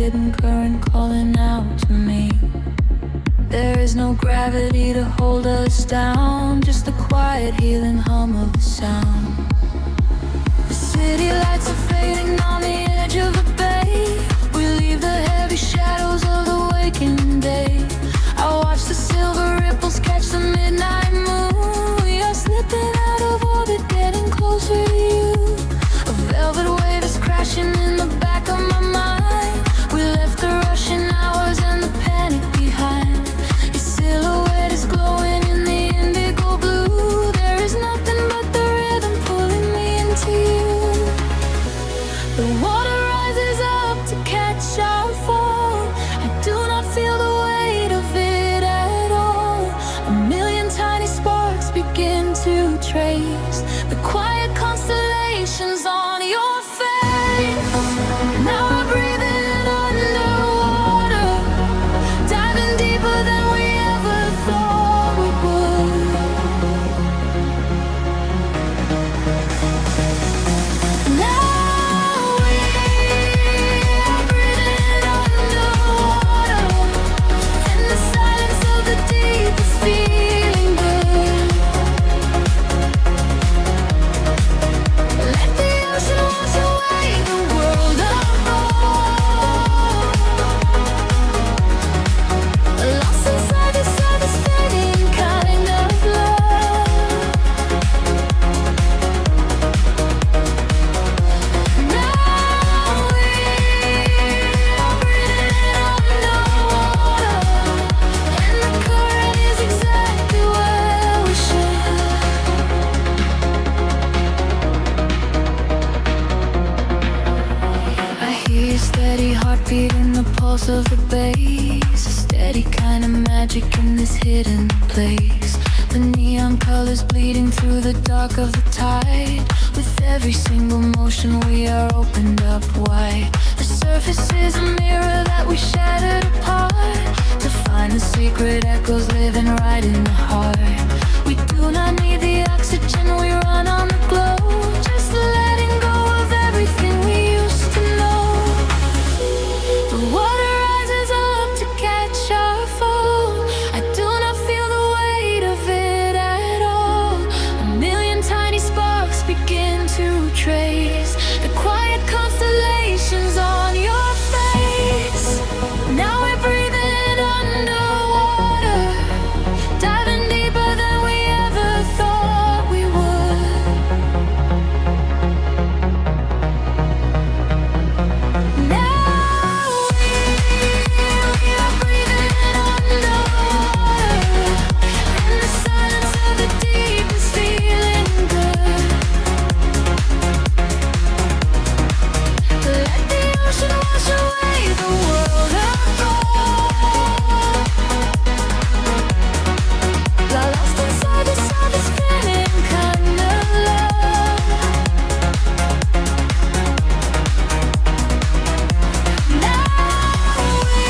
hidden current calling out to me. There is no gravity to hold us down, just the quiet healing hum of the sound. The city lights are fading on the edge of the bay. We leave the heavy shadows of the waking day. I watch the silver ripples catch the midnight moon. We are slipping out of orbit, getting closer to you. A velvet wave is crashing in the back of my mind. We left the rushing hours and the panic behind. Your silhouette is glowing in the indigo blue. There is nothing but the rhythm pulling me into you. The water rises up to catch our fall. I do not feel the weight of it at all. A million tiny sparks begin to trace the quiet constellations on your face. Now I breathe in underwater, diving deeper than we ever thought we would. Now we are breathing underwater, in the silence of the deep is feeling good. Let the ocean wash away the world apart. Lost inside this devastating kind of love. Now we are breathing underwater, and the current is exactly where we should. I hear your steady heartbeat in the pulse of the bass. A steady kind of magic in this hidden place. The neon colors bleeding through the dark of the tide. With every single motion we are opened up wide. The surface is a mirror that we shattered apart, to find the secret echoes living right in the heart. We do not need the oxygen, we run on the glow. Just letting go of everything we used to know. The water rises up to catch our fall. I do not feel the weight of it at all. A million tiny sparks begin to trace the quiet constellations on your face. Now we're breathing underwater, diving deeper than we ever thought we would. Now we are breathing underwater, in the silence of the deep is feeling good. Let the ocean wash away the world apart. Lost inside this spinning kind of love. Now we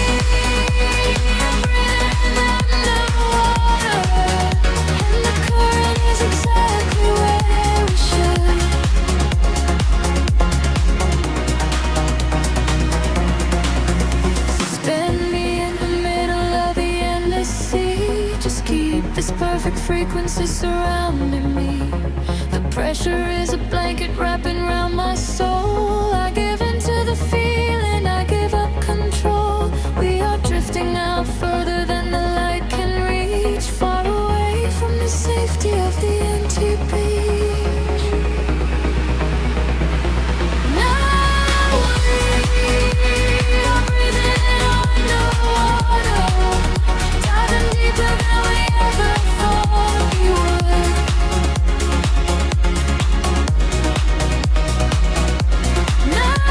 are breathing underwater, and the current is exactly where we should. Spin me in the middle of the endless sea. Just keep this perfect frequency surrounding me. The pressure is a blanket wrapping around my soul. I give into the feeling, I give up control. We are drifting out further than the light can reach, far away from the safety of the empty beach. Now we are breathing underwater, diving deeper than we ever thought we would. Now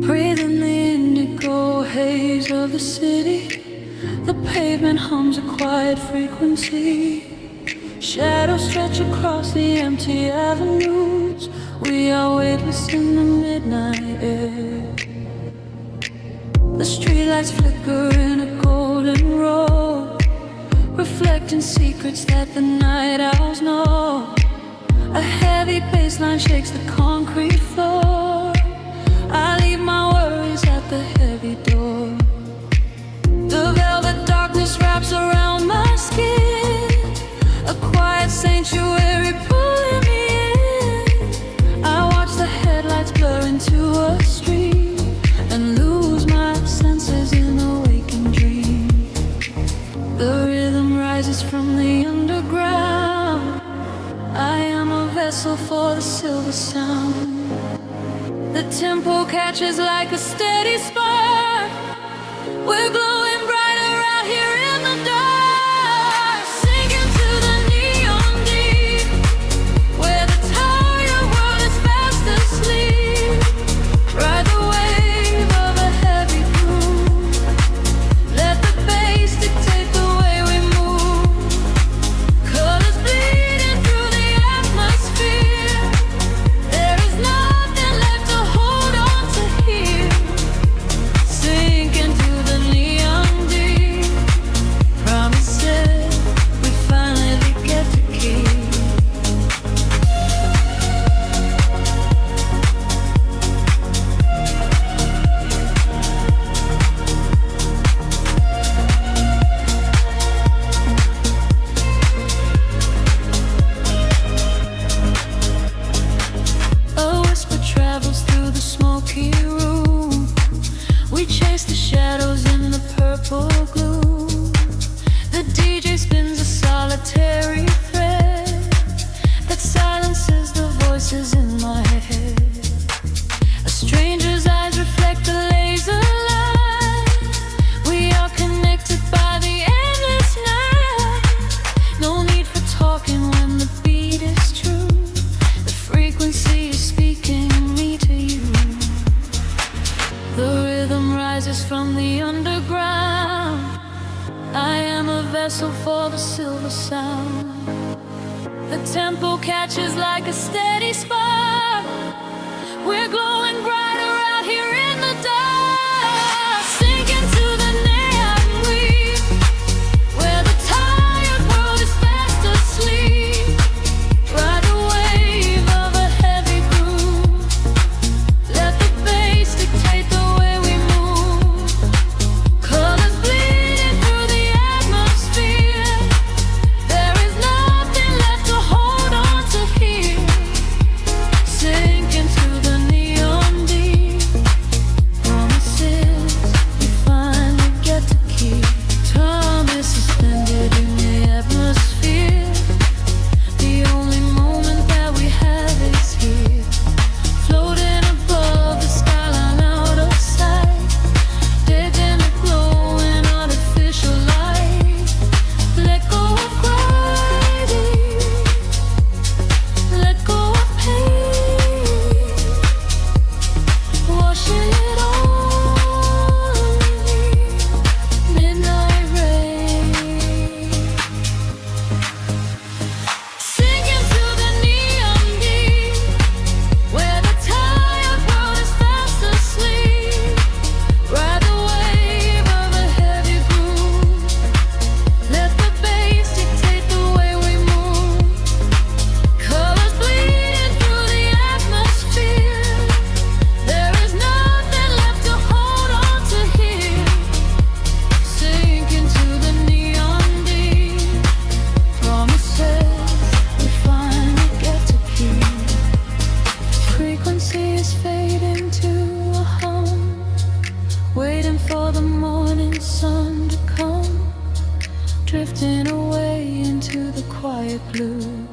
breathing the indigo haze of the city. The pavement hums a quiet frequency. Shadows stretch across the empty avenues. We are weightless in the midnight air. The streetlights flicker in a golden row, reflecting secrets that the night owls know. A heavy bassline shakes the concrete floor. I leave my worries at the heavy door. The velvet darkness wraps around my skin, a quiet sanctuary pulling me in. I watch the headlights blur into a street and lose my senses in a waking dream. The rhythm rises from the underground. I am a vessel for the silver sound. The tempo catches like a steady spark. We're glowing brighter out here in the dark, sinking to the neon deep, where the tired world is fast asleep. Ride the wave of a heavy groove. Let the bass dictate the way we move. Colors bleeding through the atmosphere. There is nothing left to hold on to here. Sinking to the neon deep. Promises we finally get to keep. A whisper travels through the smoky room. We chase the shadows in the purple gloom. The DJ spins a solitary thread that silences the voices in my head. A stranger's eyes reflect the laser light. We are connected by the endless night. No need for talking when the beat is true. The frequency is speaking me to you. The rhythm rises from the underground. I am a vessel for the silver sound. The tempo catches like a steady spark. We're glowing brighter out here in the dark, sinking to the neon weave, where the tired world is fast asleep. Ride the wave of a heavy groove. Let the bass dictate the way we move. Colors bleeding through the atmosphere. There is nothing left to hold on to here. Sinking to the neon deep. Promises we finally get to keep. Time is suspended in the atmosphere. The only moment that we have is here. Floating above the skyline out of sight. Dead in a glowing artificial light. Let go of gravity. Let go of pain. Washing it all away. Midnight rain. Sinking to the neon deep, where the tired world is fast asleep. Ride the wave of a heavy groove. Let the bass dictate the way we move. Colors bleeding through the atmosphere. There is nothing left to hold on to here. Sinking to the neon deep. Promises we finally get to keep. Frequency is fading to a hum, waiting for the morning sun to come. Drifting away into the quiet blue,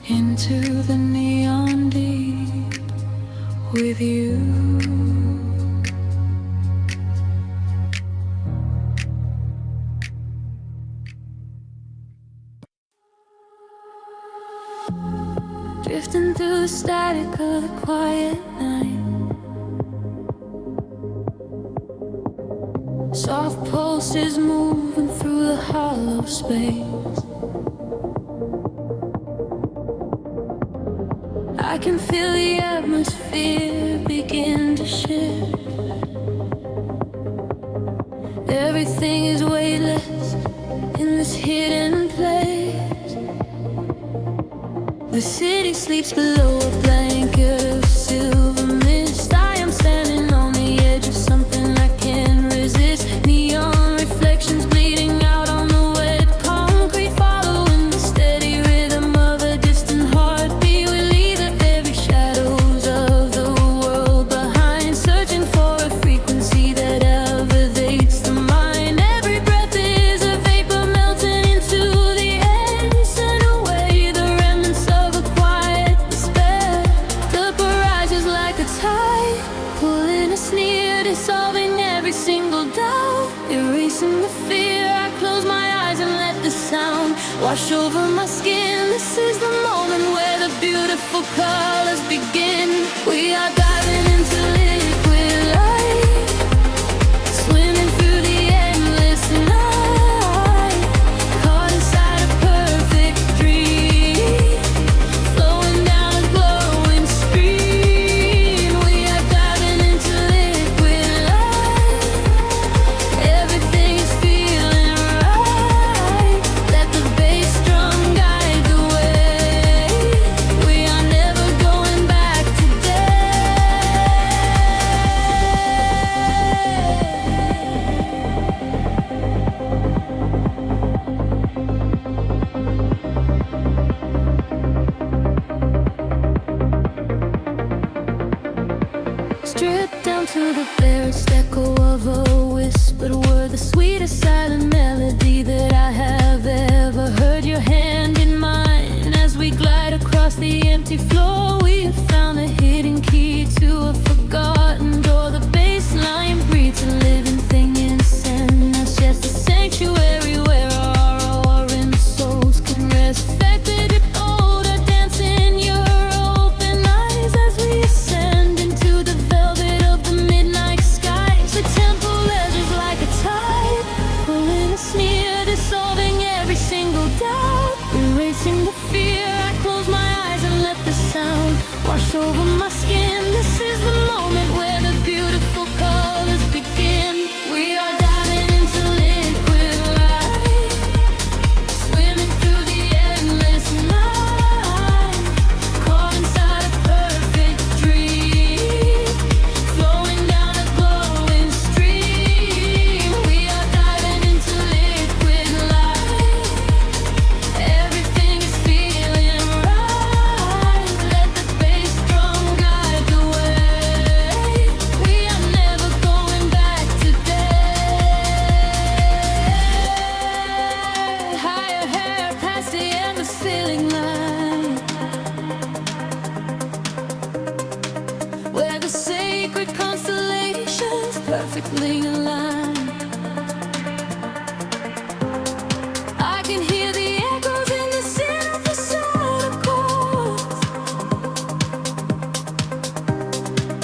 into the neon deep with you. Drifting through the static of the quiet night. Soft pulses moving through the hollow space. I can feel the atmosphere begin to shift. Everything is weightless in this hidden place. The city sleeps below a blanket of silver mist. I am standing on the edge of something I can't resist. Neon reflections bleeding out on the wet concrete, following the steady rhythm of a distant heartbeat. We leave the very shadows of the world behind, searching for a frequency that elevates the mind. Every breath is a vapor melting into the air, send away the remnants of a quiet despair. The barrage is like a tide, pulling us near, dissolving every single doubt, erasing the fear. I close my eyes and let the sound wash over my skin. This is the moment where the beautiful colors begin. We are diving into liquid light, swimming through the endless night, caught inside a perfect dream, flowing down a glowing stream. We are diving into liquid light, everything is feeling right. Let the bass drum guide the way. We are never going back today. Stripped down to the barest echo of a whispered word, the sweetest silent melody that I have ever heard. Your hand in mine as we glide across the empty floor. We have found the hidden key to a forgotten door. The bassline breathes a living thing inside us, just a sanctuary where our roaring souls can rest. Affected it older, dance in your open eyes as we ascend into the velvet of the midnight skies. The temple ledges like a tide, pulling us near, dissolving every single doubt, erasing the fear. I close my eyes and let the sound wash over my skin. This is the moment where the beautiful colors begin. We are diving into liquid light, swimming through the endless night, caught inside a perfect dream, flowing down a glowing stream. We are diving into liquid light, everything is feeling right. Let the bass drum guide the way. We are never going back today. Higher hair past the endless feeling line, where the sacred constellations perfectly aligned. I can hear the echoes in the synthesizer chords,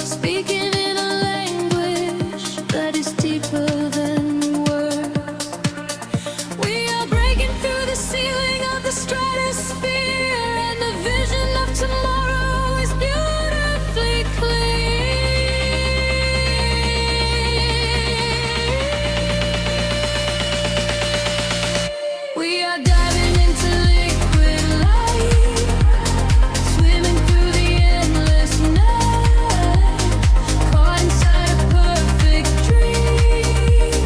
speaking in a language that is deeper than words. We are breaking through the ceiling of the stratosphere, and the vision of tomorrow is beautifully clear. We are diving into liquid light, swimming through the endless night, caught inside a perfect dream,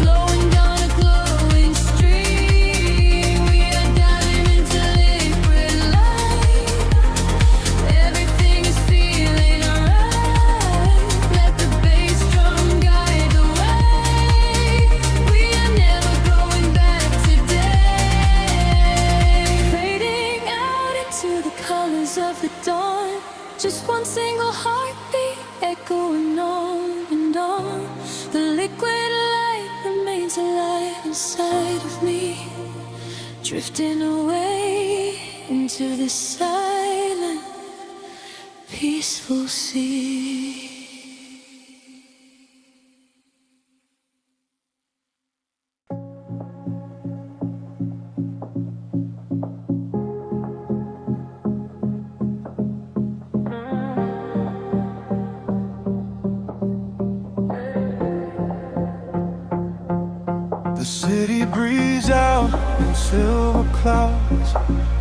flowing down a glowing stream. We are diving into liquid light, everything is feeling right. Let the bass drum guide the way. We are never going back today. Fading out into the colors of the dawn, just one single heartbeat echoing on and on. The liquid light remains alive inside of me, drifting away into the silent, peaceful sea. The city breathes out in silver clouds.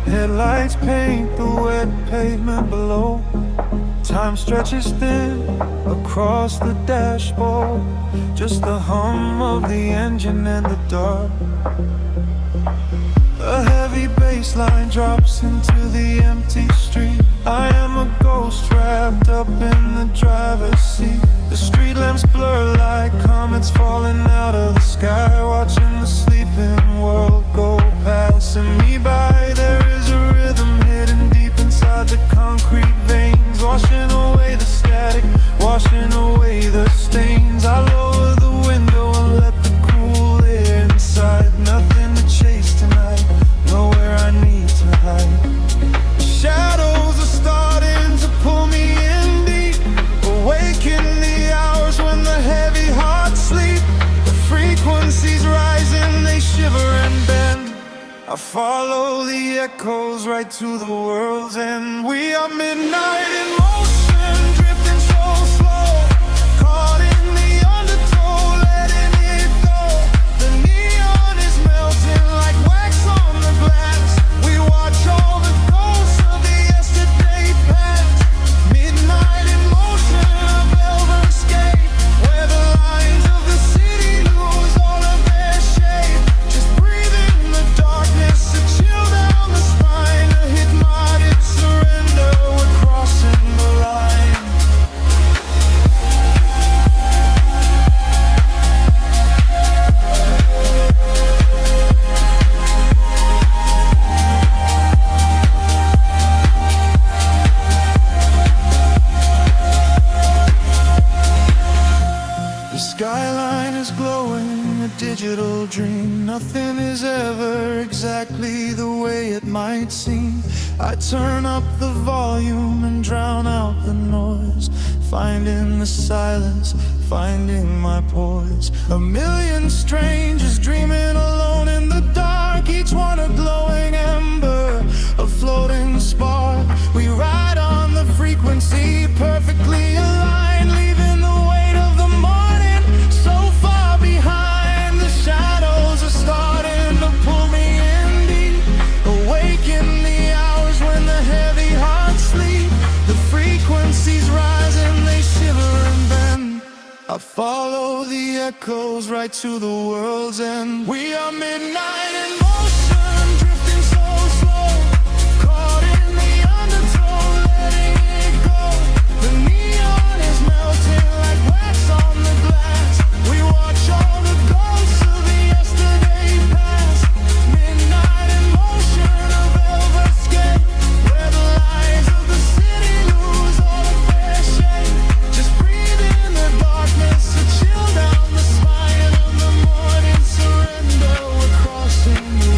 Headlights paint the wet pavement below. Time stretches thin across the dashboard. Just the hum of the engine and the dark. A heavy bass line drops into the empty street. I am a ghost wrapped up in the driver's seat. The street lamps blur like comets falling out of the sky, watching the sleeping world go passing me by. There is a rhythm hidden deep inside the concrete veins, washing away the static, washing away the stains. I lower the window and let the cool air inside. Nothing to chase tonight, nowhere I need to hide. Shadows are starting to pull me in deep, awaken the hours when the heavy hearts sleep. The frequencies rising, they shiver and bend. I follow the echoes right to the world's end. We are midnight in motion, drifting so slow, caught in the undertow, letting it go. The neon is melting like wax on the glass. We watch all the ghosts of the yesterday past. Midnight in motion, a velvet escape, where the lines of the city lose all of their shape. Just breathe in the darkness, a chill down the spine, a hypnotic surrender. We're crossing the line. The skyline is glowing, a digital dream. Nothing is ever exactly the way it might seem. I turn up the volume and drown out the noise, finding the silence, finding my poise. A million strangers dreaming alone in the dark, each one a glowing ember, a floating spark. We ride on the frequency, perfectly aligned, leaving the weight of the morning so far behind. The shadows are starting to pull me in deep, awaken the hours when the heavy hearts sleep. The frequencies rise and they shiver and bend. I follow the echoes right to the world's end. We are midnight in motion, drifting so slow, caught in the undertow, letting it go. The neon is melting like wax on the glass. We watch all the ghosts of the yesterday past. Midnight in motion, a velvet escape, where the lies of the city lose all of their shape. Just breathe in the darkness, a chill down the spine of the morning surrender. We're crossing the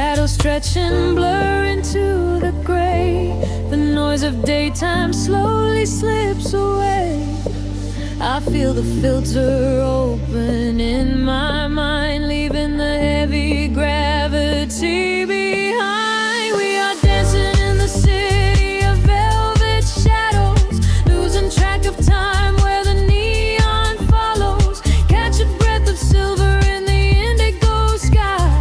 shadows stretch and blur into the gray. The noise of daytime slowly slips away. I feel the filter open in my mind, leaving the heavy gravity behind. We are dancing in the city of velvet shadows, losing track of time where the neon follows. Catch a breath of silver in the indigo sky.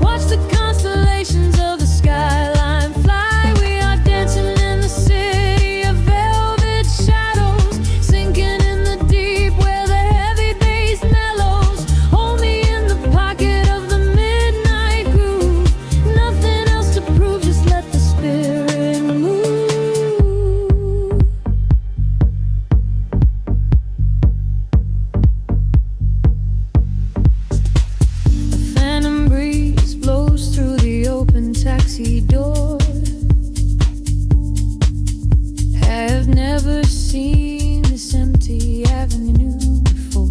Watch the constellations of the skyline fly. We are dancing in the city of velvet shadows, sinking in the deep where the heavy bass mellows. Hold me in the pocket of the midnight groove. Nothing else to prove, just let the spirit move. A phantom breeze blows through the open taxi door. Have never seen this empty avenue before.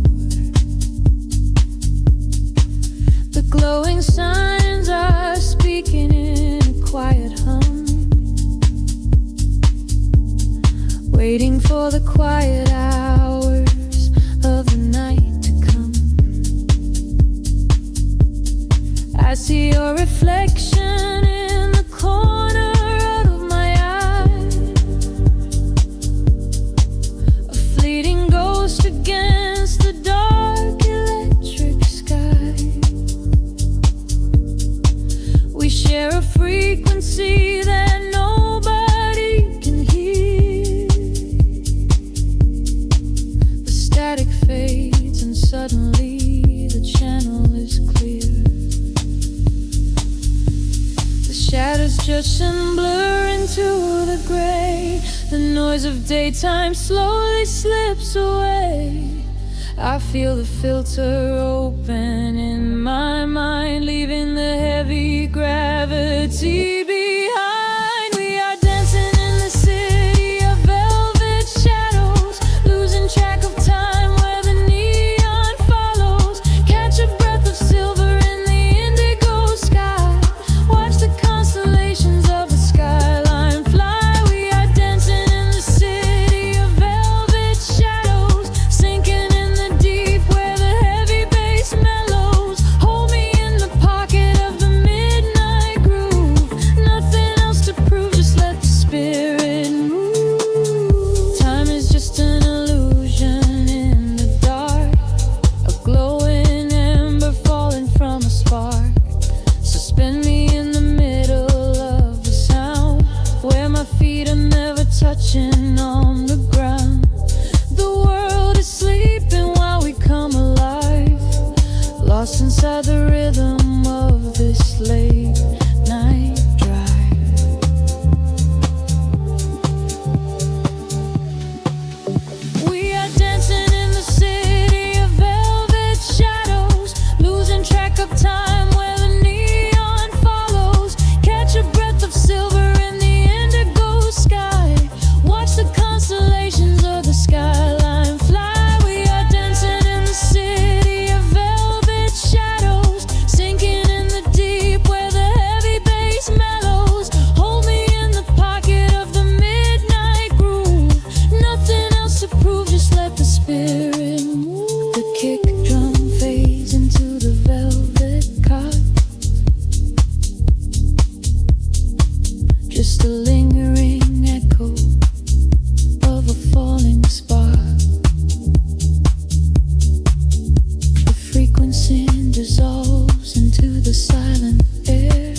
The glowing signs are speaking in a quiet hum, waiting for the quiet hours of the night to come. I see your reflection in the corner of my eye, a fleeting ghost against the dark electric sky. We share a frequency that nobody can hear. The static fades and suddenly the channel is clear. The shadows judge and blur into the gray. The noise of daytime slowly slips away. I feel the filter open in my mind, leaving the heavy gravity behind. We are dancing in the city of velvet shadows, losing track of time where the neon follows. Catch a breath of silver in the indigo sky. Watch the constellations of the skyline fly. We are dancing in the city of velvet shadows, sinking in the deep where the heavy bass mellows. Hold me in the pocket of the midnight groove. Nothing else to prove, just let the spirit move. Time is just an illusion in the dark, a glowing ember falling from a spark. Suspend me in the middle of the sound, where my feet are never touching on the ground. The world is sleeping while we come alive, lost inside the rhythm of this late night drive. We are dancing in the city of velvet shadows, losing track of time where the neon follows. Catch a breath of silver in the indigo sky. Watch the constellations of the skyline fly. We are dancing in the city of velvet shadows, sinking in the deep where the heavy bass mellows. Hold me in the pocket of the midnight groove. Nothing else to prove, just let the spirit move. The kick drum fades into the velvet cot, just a lingering echo of a falling spark. The frequency dissolves into the silent air.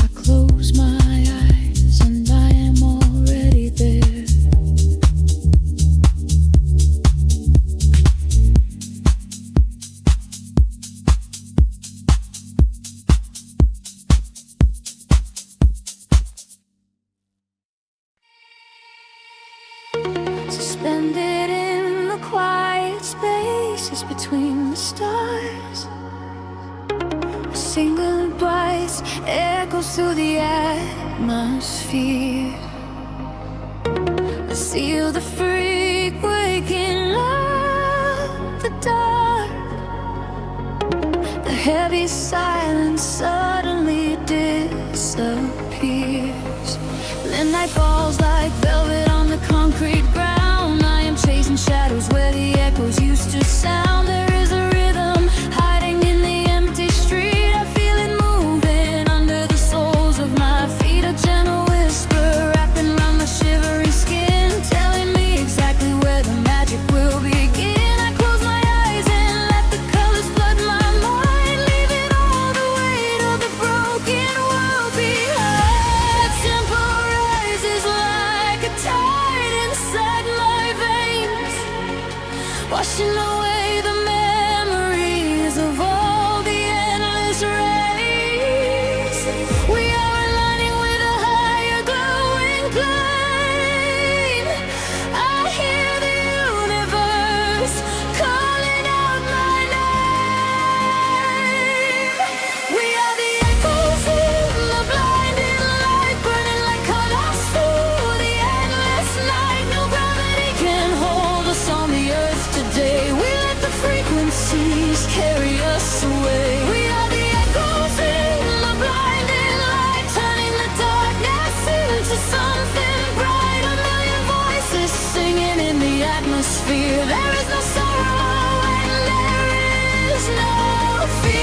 I close my eyes and I am already there. Suspended in the quiet spaces between the stars, a single voice echoes through the atmosphere. I seal the freak waking up the dark. The heavy silence suddenly disappears. The night falls like velvet on the concrete ground. I am chasing shadows where the echoes used to sound. There is a rhythm hiding in the empty street. I feel it moving under the soles of my feet. A gentle whisper wrapping around my shivering skin, telling me exactly where the magic will begin. I close my eyes and let the colors flood my mind, leaving all the weight of the broken world behind. The tempo rises like a tide inside my veins, washing away the memories of all the endless rays. We are aligning with a higher glowing flame. I hear the universe calling out my name. We are the echoes in the blinding light, burning like colors through the endless night. No gravity can hold us on the earth today. We let the frequencies carry us away. We are the echoes in the blinding light, turning the darkness into something bright. A million voices singing in the atmosphere. There is no sorrow and there is no fear.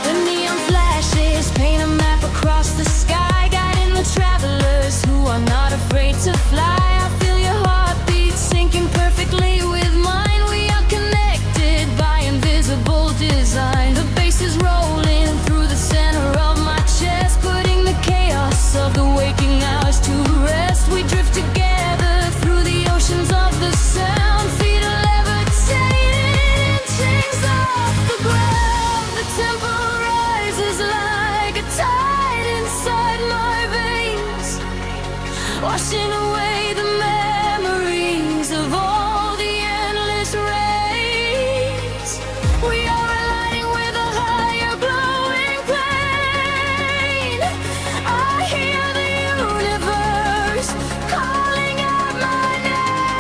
The neon flashes paint a map across the sky, guiding the travelers who are not afraid to fly. I feel your heartbeat syncing perfectly with mine. We are connected by invisible design. The bass is rolling through the center of my chest, putting the chaos of the waking hours to rest. We drift together through the oceans of the sound, feet are levitating, chains off the ground. The tempo rises like a tide inside my veins, washing away the memories of all the endless rays. We are aligning with a higher glowing plane. I hear the universe calling out my name.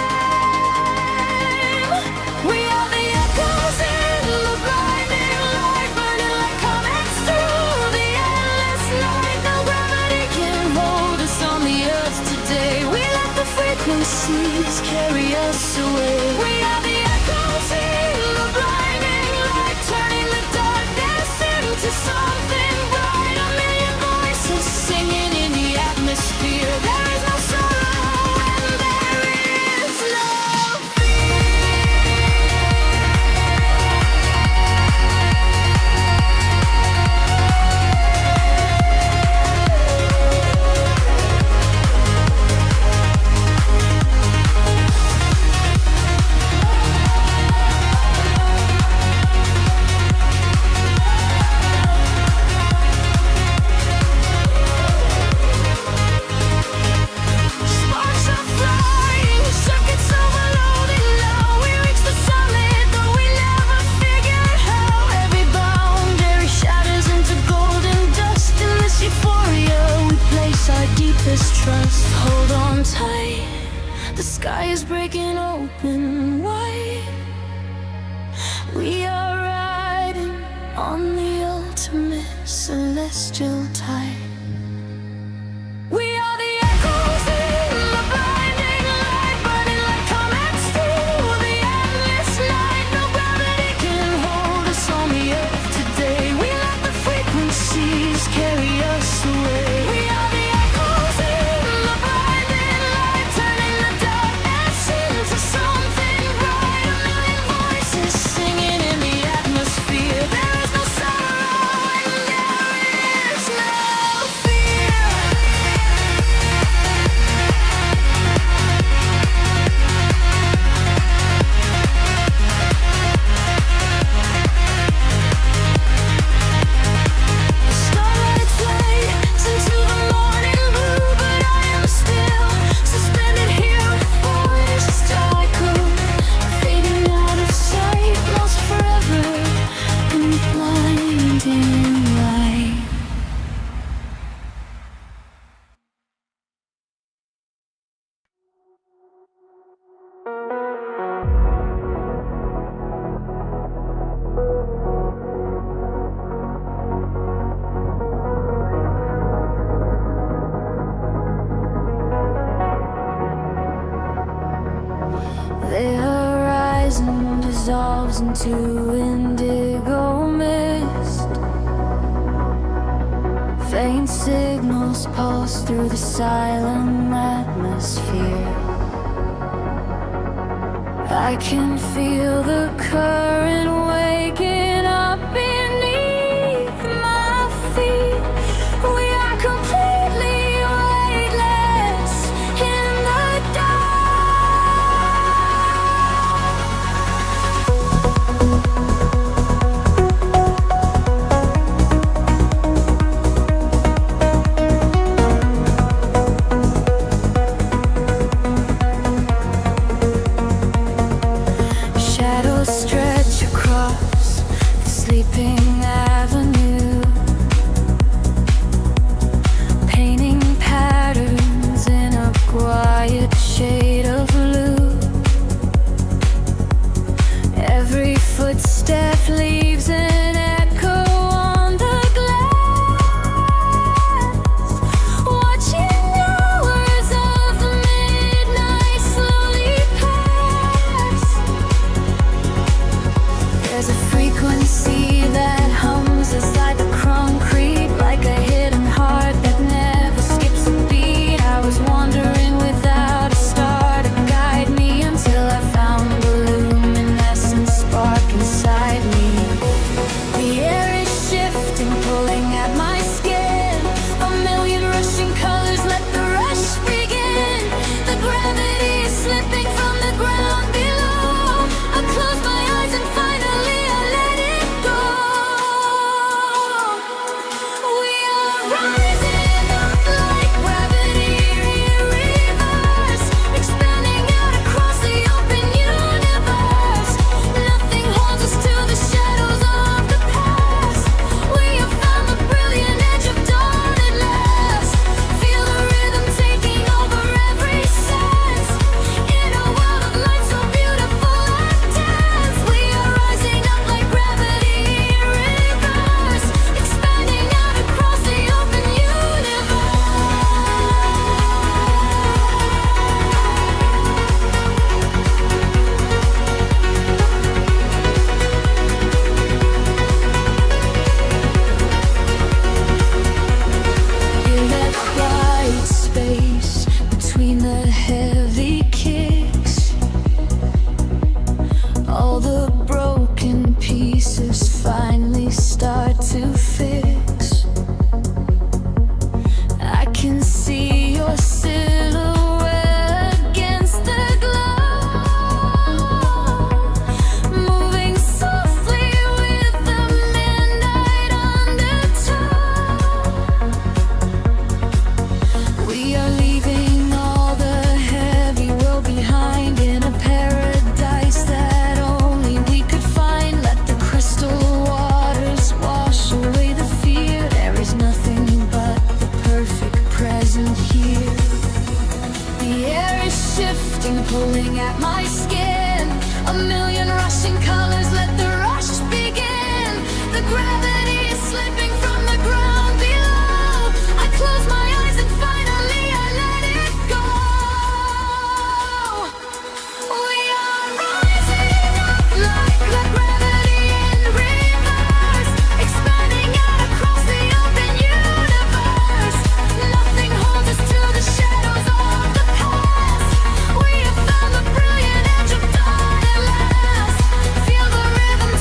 We are the echoes in the blinding light, burning like comets through the endless night. No gravity can hold us on the earth today. We let the frequencies carry us away. We are the echoes in the blinding light, turning the darkness into something bright. A million voices singing in the atmosphere. There is no sorrow and there is no sparks are flying, circuits overloaded now. We reach the summit, though we never figured how. Every boundary shatters into golden dust. In this euphoria, we place our deepest trust. Hold on tight, the sky is breaking open wide. We are riding on the ultimate celestial tide. We are the echoes in the blinding light, burning like comets through the endless night. No gravity can hold us on the earth today. We let the frequencies carry us away. We are the echoes in the blinding into indigo mist. Faint signals pulse through the silent atmosphere. I can feel the current waking up beneath my feet. We are completely weightless in the stretch across the sleeping avenue, painting patterns in a quiet shade of blue. Every footstep leaves an echo on the glass, watching hours of the midnight slowly pass. There's a frequency that hums inside the concrete, like a hidden heart that never skips a beat. I was wandering without a star to guide me until I found the luminescent spark inside me. The air is shifting, pulling at my skin. A million rushing colors, let the rush begin. The gravity is slipping from the ground below. I close my eyes and finally I let it go. We are rising up like gravity in reverse, expanding out across the open universe. Nothing holds us to the shadows of the past. We have found the brilliant edge of dawn at last. Feel the rhythm taking over every sense. In a world of light so beautiful and dense, we are rising up like gravity in reverse, expanding out across the open universe. Hear that quiet space between the heavy kicks. All the broken pieces finally start to fix. I can see your silhouette against the glow, moving softly with the midnight undertow. We are leaving all the heavy world behind in a paradise that only we could find. Let the crystal waters wash away the fear. There is nothing but the perfect present here. The air is shifting, pulling at my skin. A million rushing colors, let the rush begin. The gravity is slipping from the ground below. I close my eyes and finally I let it go. We are rising up like the gravity in reverse, expanding out across the open universe. Nothing holds us to the shadows of the past. We have found the brilliant edge of dawn at last. Feel the rhythm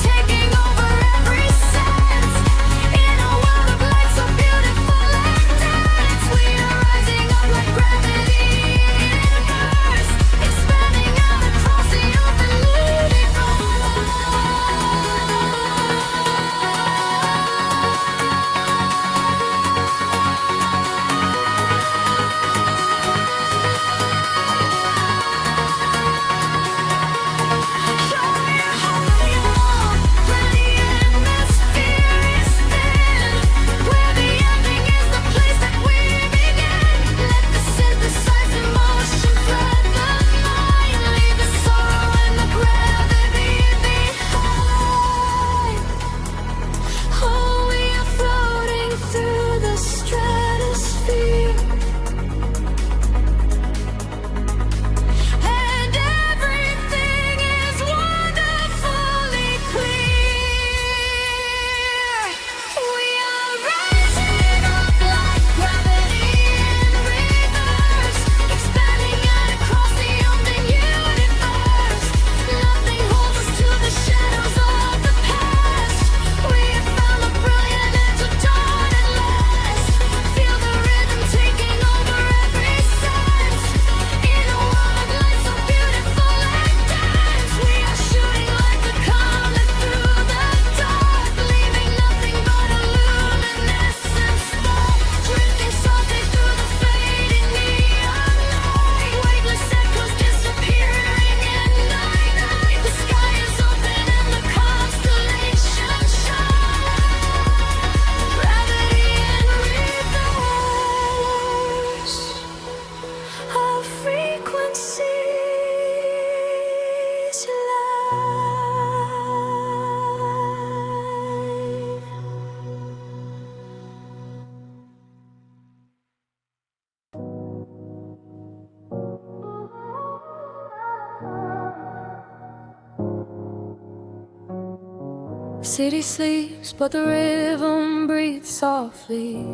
City sleeps, but the rhythm breathes softly.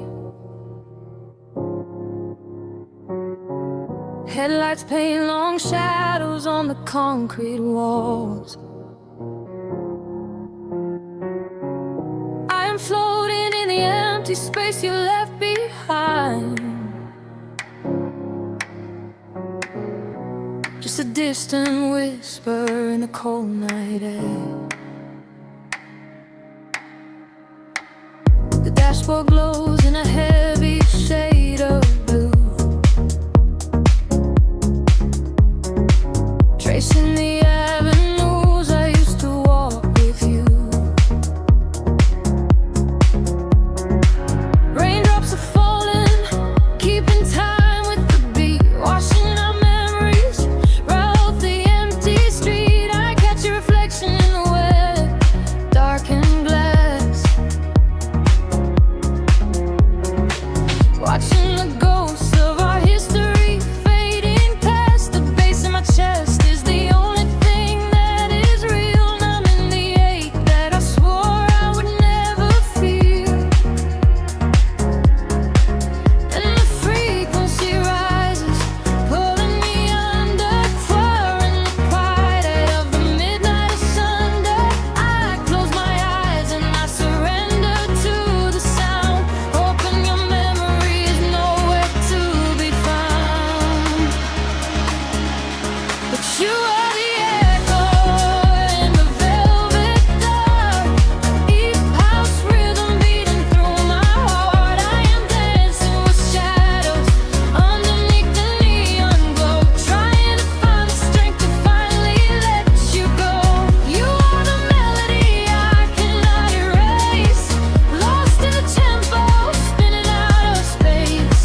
Headlights paint long shadows on the concrete walls. I am floating in the empty space you left behind. Just a distant whisper in the cold night air. The dashboard glows in a heavy shade of blue, tracing the avenues I used to walk with you. Raindrops are falling, keeping time with the beat, washing our memories right off the empty street. I catch your reflection in the wet, darkened glass, watching the ghosts of our history fading past. The bass in my chest is the only thing that is real, numbing the ache that I swore I would never feel. And the frequency rises, pulling me under, quarrying the quiet of the midnight asunder. I close my eyes and I surrender to the sound, hoping your memory is nowhere to be found. But you are the echo in the velvet dark, deep house rhythm beating through my heart. I am dancing with shadows underneath the neon glow, trying to find the strength to finally let you go. You are the melody I cannot erase, lost in the tempo, spinning out of space.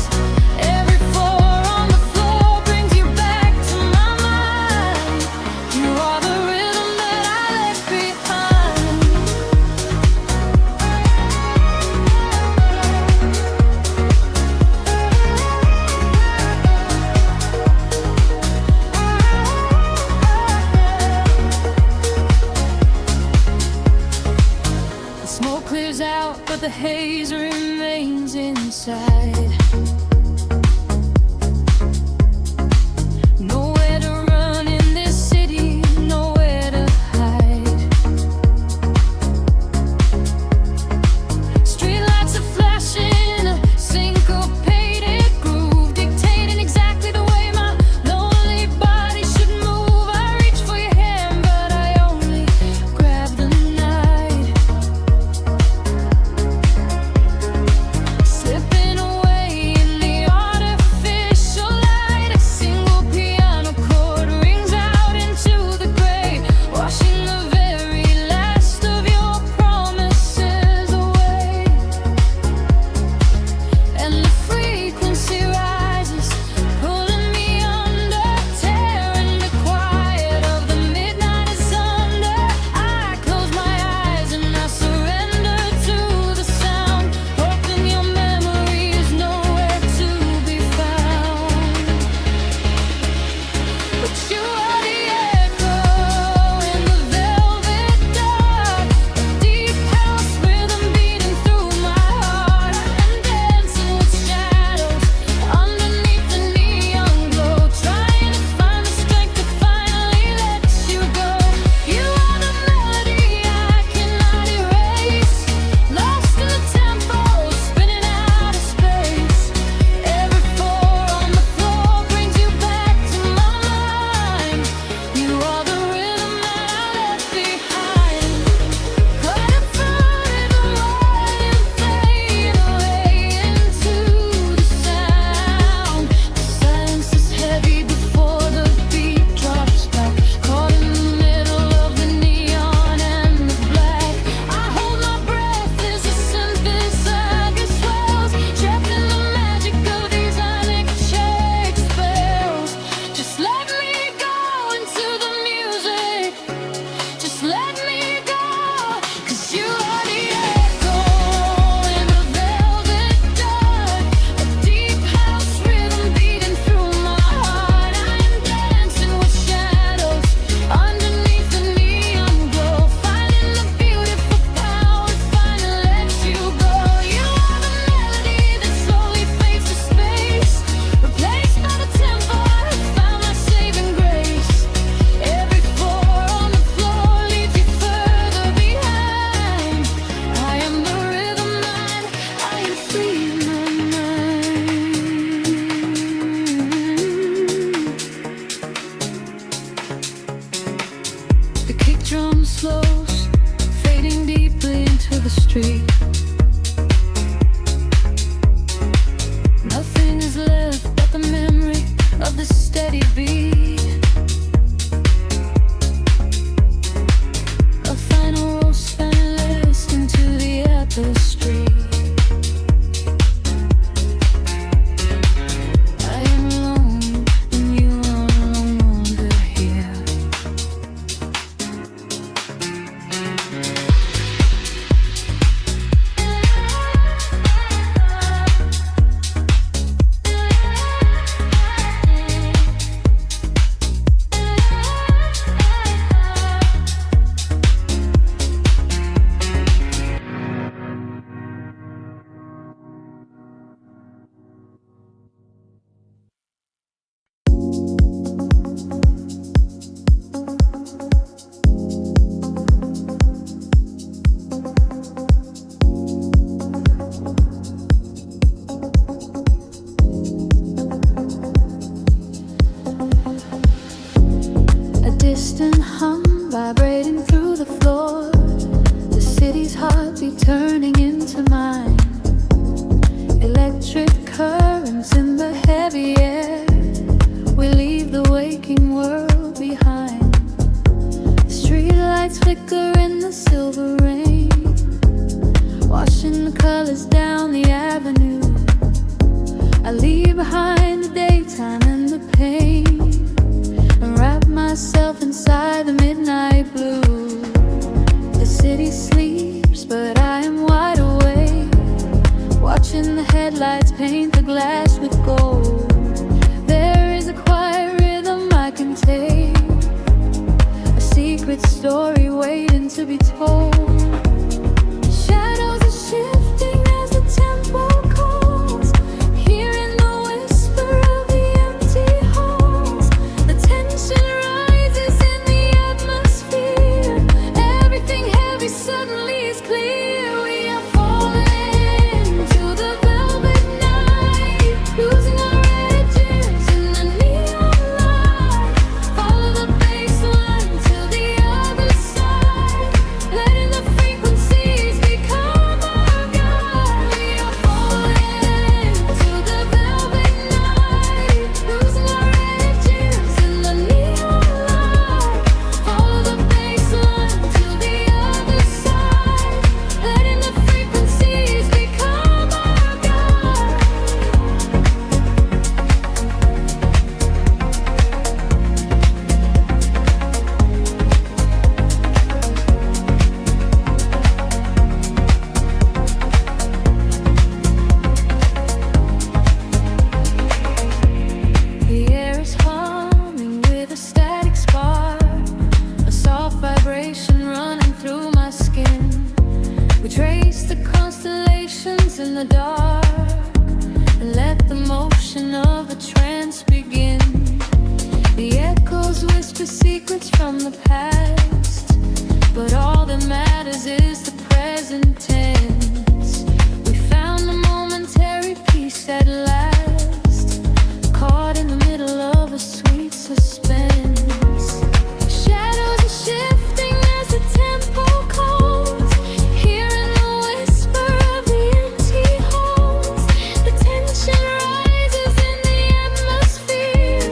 Every floor on the floor brings you back to my mind. You are the rhythm that I left behind. The smoke clears out, but the haze remains inside. Nowhere to run in this city, nowhere to hide. Streetlights are flashing, a syncopated groove, dictating exactly the way my lonely body should move. I reach for your hand, but I only grab the night, slipping away rhythm slows, fading deeply into the street. Nothing is left but the memory of the steady beat. A final roll spineless into the atmosphere. I am alone and you are no longer here. Distant hum vibrating through the floor. The city's heartbeat turning into mine. Electric currents in the heavy air. We leave the waking world behind. The street lights flicker in the silver rain, washing the colors down the avenue. I leave behind the daytime and the pain, and wrap myself inside the midnight blue. The city sleeps, but I am wide awake, watching the headlights paint the glass with gold. There is a quiet rhythm I can take, a secret story waiting to be told. Shadows are shifting as the tempo calls, hearing the whisper of the empty halls. The tension rises in the atmosphere. Everything heavy suddenly is clear. We are falling to the velvet night, losing our edges in the neon light. Follow the bass line to the other side, letting the frequencies become our guide. We are falling to the velvet night, losing our edges in the neon light. Follow the bass line to the other side, letting the frequencies become our guide. The air is humming with a static spark, a soft vibration running through my skin. We trace the constellations in the dark and let the motion of a trance begin. The echoes whisper secrets from the past, but all that matters is the present tense. We found a momentary peace at last, caught in the middle of a sweet suspense. Shadows are shifting as the tempo calls, hearing the whisper of the empty halls. The tension rises in the atmosphere.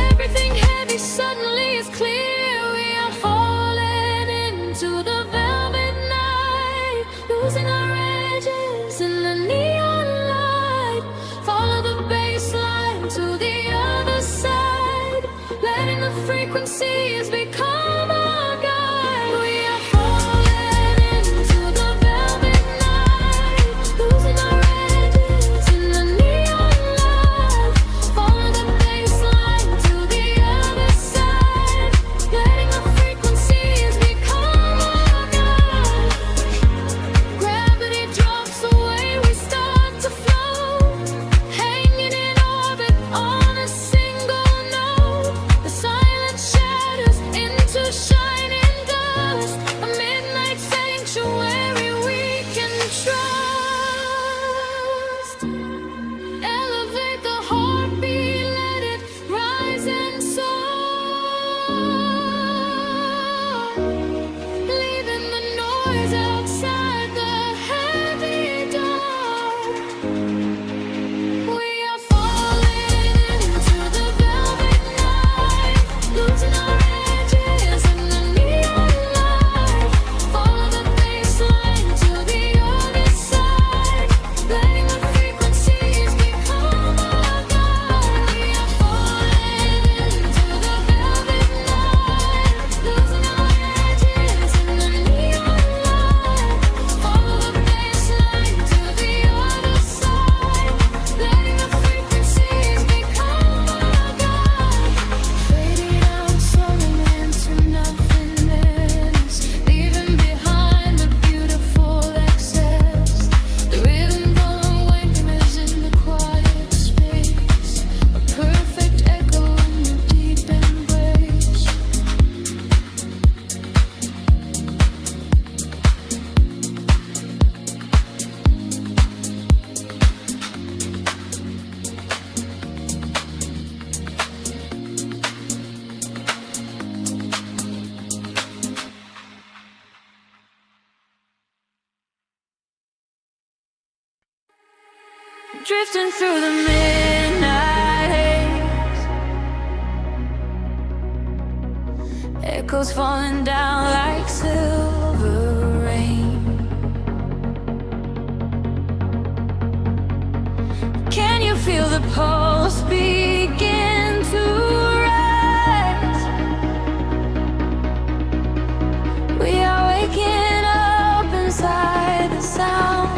Everything heavy suddenly is clear. We are falling into the velvet night, losing our edges in the neon light. Follow the bass line to the other side, letting the frequencies become our guide. We are falling into the velvet night, losing our edges in the neon light. Follow the bass line to the other side, letting the frequencies become our guide. Gravity drops away, we start to float, hanging in orbit on a single note. The silent shadow drifting through the midnight haze, echoes falling down like silver rain. Can you feel the pulse begin to rise? We are waking up inside the sound.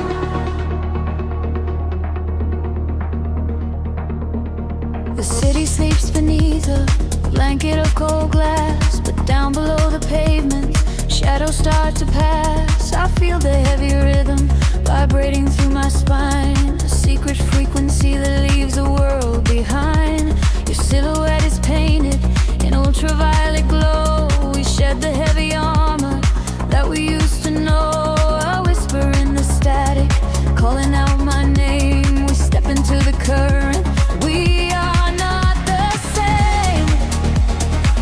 The city sleeps beneath a blanket of cold glass, but down below the pavement, shadows start to pass. I feel the heavy rhythm vibrating through my spine, a secret frequency that leaves the world behind. Your silhouette is painted in ultraviolet glow. We shed the heavy armor that we used to know. I whisper in the static, calling out my name. We step into the current. We are not the same.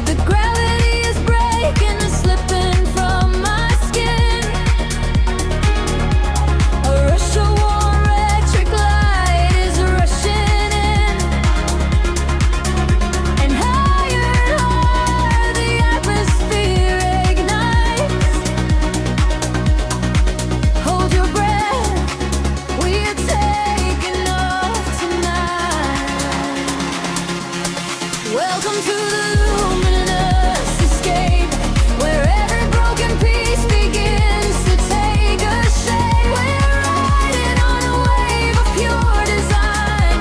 The gravity is breaking and slipping from my skin. A rush of warm electric light is rushing in, and higher the atmosphere ignites. Hold your breath, we are taking off tonight. Welcome to the luminous escape, where every broken piece begins to take a shape. We're riding on a wave of pure design,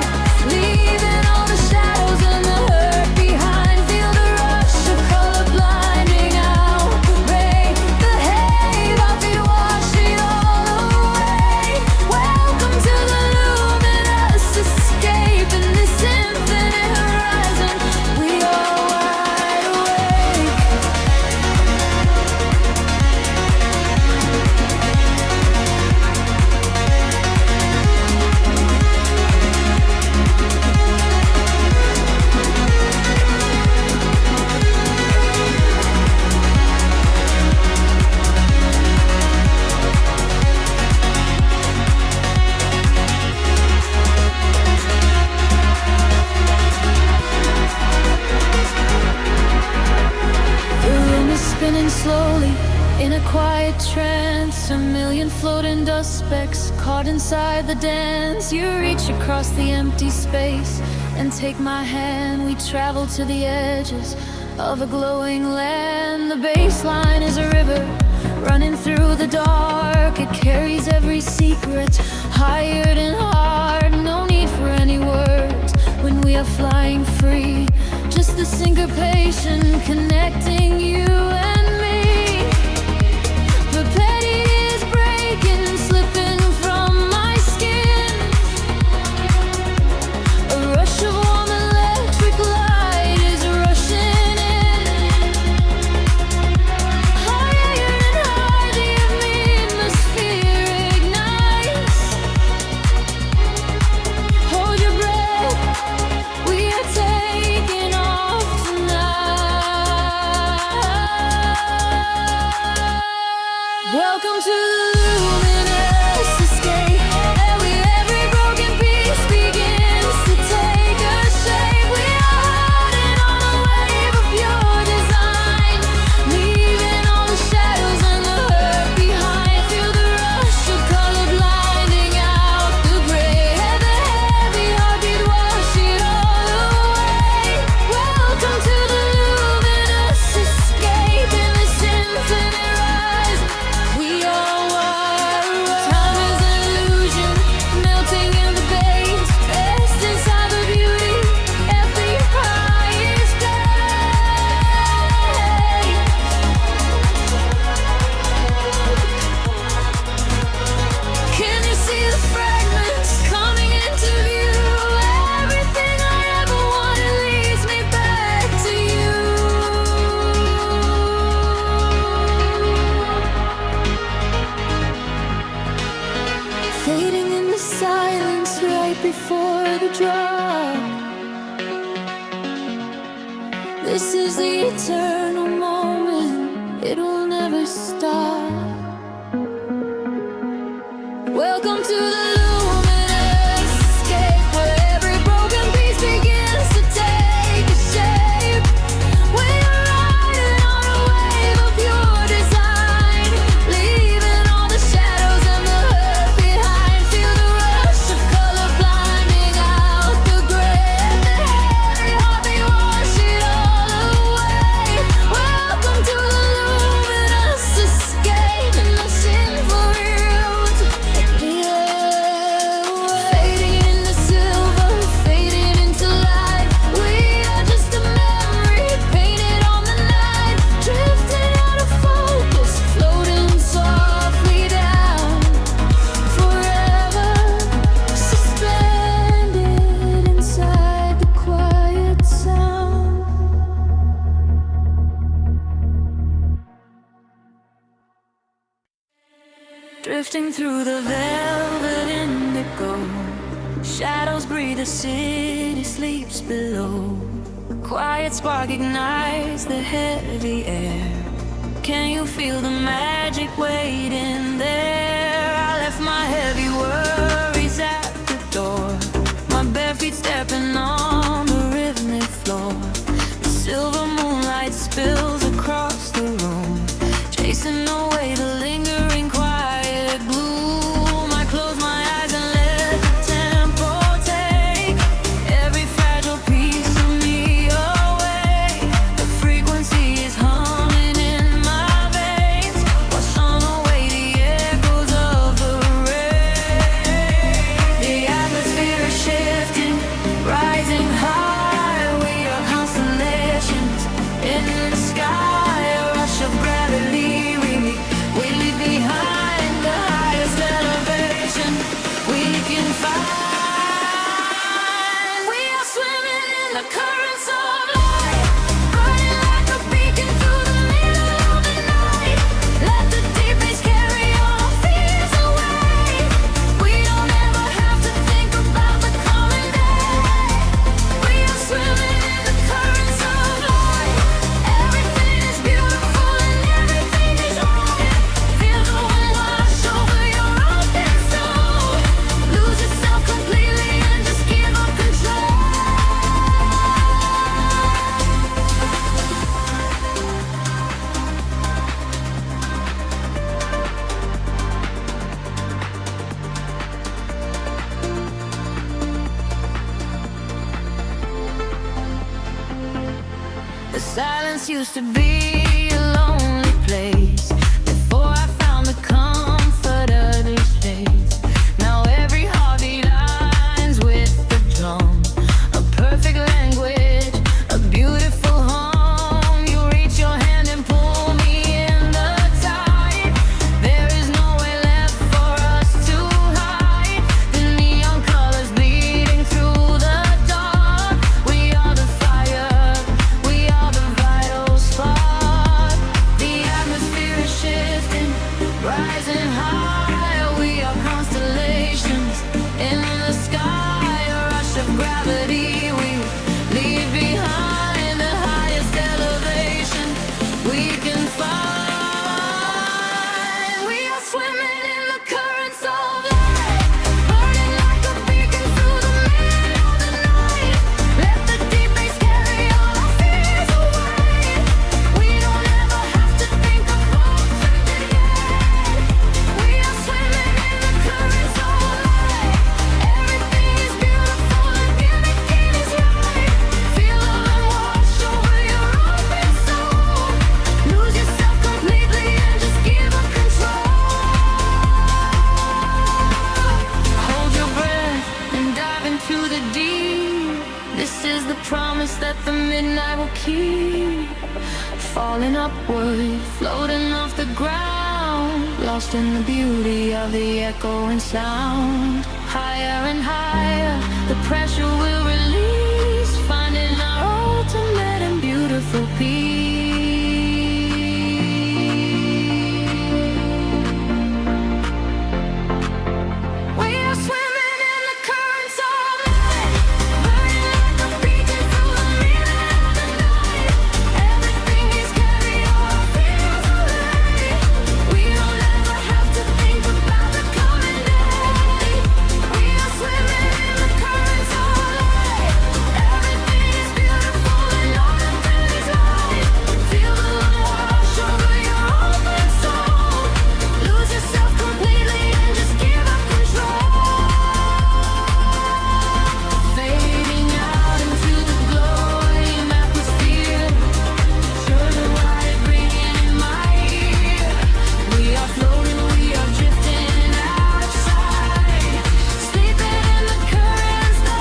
leaving all the shadows and the hurt behind. Feel the rush of color blinding out the rain. The haze, our feet wash it all away. Welcome to the luminous escape in this infinite horizon. We are wide awake. The room is spinning slowly in a quiet trance. A million floating dust specks caught inside the dance. You reach across the empty space and take my hand. We travel to the edges of a glowing land. The baseline is a river running through the dark. It carries every secret, hired and hard. No need for any words when we are flying free. Just the syncopation connecting you and me. The petty is breaking and slipping from my skin. A rush of warm electric light is rushing in. Higher and higher the atmosphere ignites. Hold your breath, we are taking off tonight. Welcome to the luminous escape, and every broken piece begins to take a shape. We are riding on a wave of pure design, leaving all the shadows and the hurt behind. Feel the rush of color blinding out the gray, and the heavy heartbeat wash it all away. Welcome to the luminous escape in this infinite rise. We are wide awake. Time is an illusion, melting in the base, rest inside the beauty at the highest place. Can you see the fragments coming into view? Everything I ever wanted leads me back to you. Fading in the silence right before the drop. This is the eternal moment, it will never stop. Welcome to the luminous escape. Drifting through the velvet indigo, shadows breathe, the city sleeps below. Quiet spark ignites the heavy air. Can you feel the magic waiting there? I left my heavy worries at the door, my bare feet stepping on the rhythmic floor. The silver moonlight spills across the room, chasing away the lingering quiet gloom. I close my eyes and let the tempo take every fragile piece of me away. The frequency is humming in my veins, washing away the echoes of the rain. The atmosphere is shifting, rising high. We are constellations in the sky, a rush of gravity. We leave behind the highest elevation we can find. We are swimming in the currents of light, burning like a beacon through the middle of the night. Let the deep bass carry our fears away. We don't ever have to think about the coming day. We are swimming in the currents of light. Everything is beautiful and everything is right. Feel the wind wash over your open soul. Lose yourself completely and just give up control. The silence used to be a lonely place before I found the comfort of this space. Now every heartbeat aligns with the drum, a perfect language, a beautiful home. You reach your hand and pull me in the tide. There is nowhere left for us to hide. The neon colors bleeding through the dark. We are the fire, we are the vital spark. The atmosphere is shifting, rising high. We are constellations in the sky, a rush of gravity. We leave behind the highest elevation we can find. We are swimming in the currents of light, burning like a beacon through the middle of the night. Let the deep bass carry all our fears away. We don't ever have to think about the day. We are swimming in the currents of light. Everything is beautiful and everything is right. Feel the wind wash over your open soul. Lose yourself completely and just give up control. Hold your breath and dive into the deep. This is the promise that the midnight will keep. Falling upward, floating off the ground, lost in the beauty of the echoing sound. Higher and higher, the pressure will release, finding our ultimate and beautiful peace. We are swimming in the currents of light, burning like a beacon through the middle of the night. Everything is carried all our fears away. We don't ever have to think about the coming day. We are swimming in the currents of light. Everything is beautiful and all that is right. Feel the wind wash over your open soul. Lose yourself completely and just give up control. Fading out into the glowing atmosphere. Turning white, ringing in my ear. We are floating, we are drifting outside, sleeping in the currents, the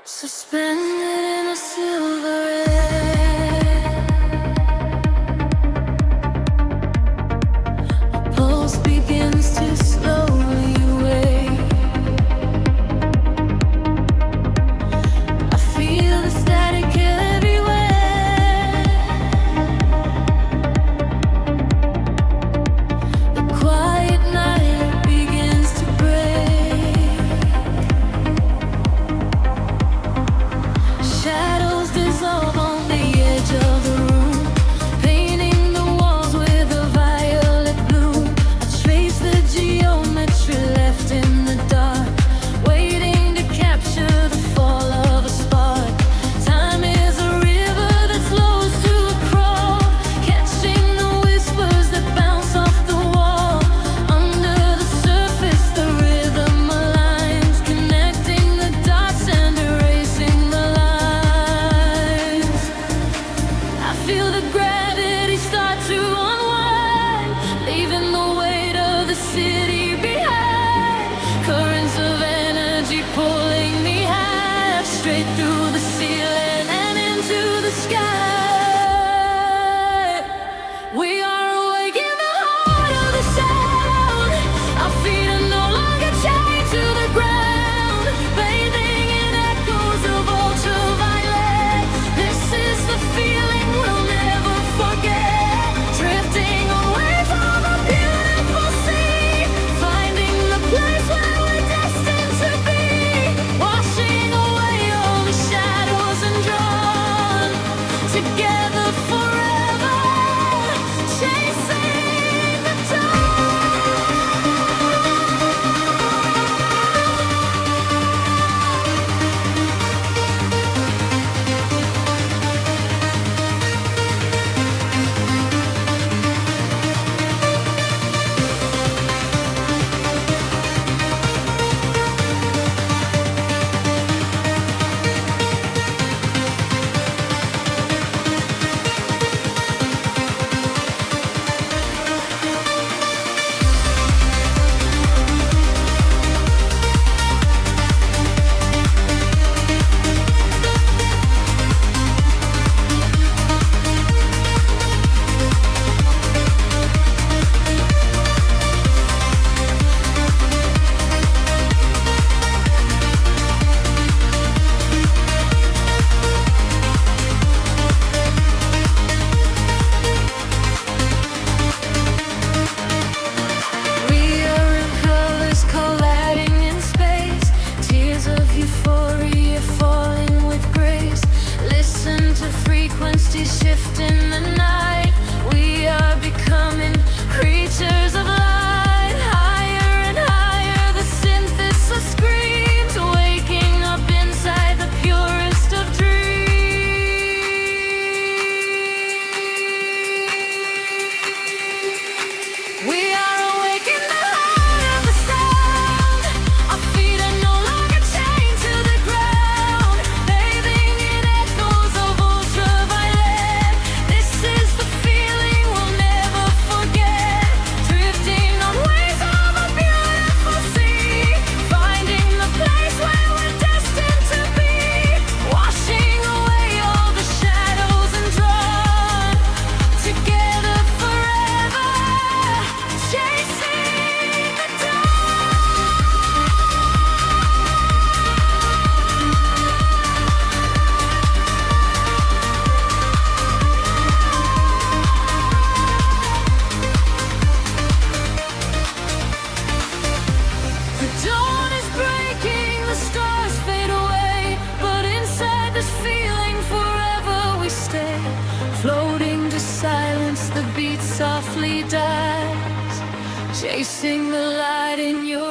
suspended in a silver air. A pulse begins to slowly feel the gravity start to unwind, leaving the weight of the city behind. Currents of energy pulling me high, straight through the ceiling and into the sky. We are awake in the heart of the sound. Our feet are no longer chained to the ground, bathing in echoes of ultraviolet. This is the feeling we'll never forget. Drifting away from a beautiful sea, finding the place where we're destined to be. Washing away all the shadows and drawn together forever, chasing the dawn. We are in colors colliding in space, tears of euphoria falling with grace. Listen to frequencies shift in the night. We are becoming creatures of light. Higher and higher, the synthesis screams, waking up inside the purest of dreams. We are awake in the heart of the sound. Our feet are no longer chained to the ground, bathing in echoes of ultraviolet. This is the feeling we'll never forget. Drifting on waves of a beautiful sea, finding the place where we're destined to be. Washing away all the shadows and drawn together forever, chasing the dawn. The dawn is breaking, the stars fade away, but inside this feeling forever we stay. Floating to silence, the beat softly dies, chasing the light in your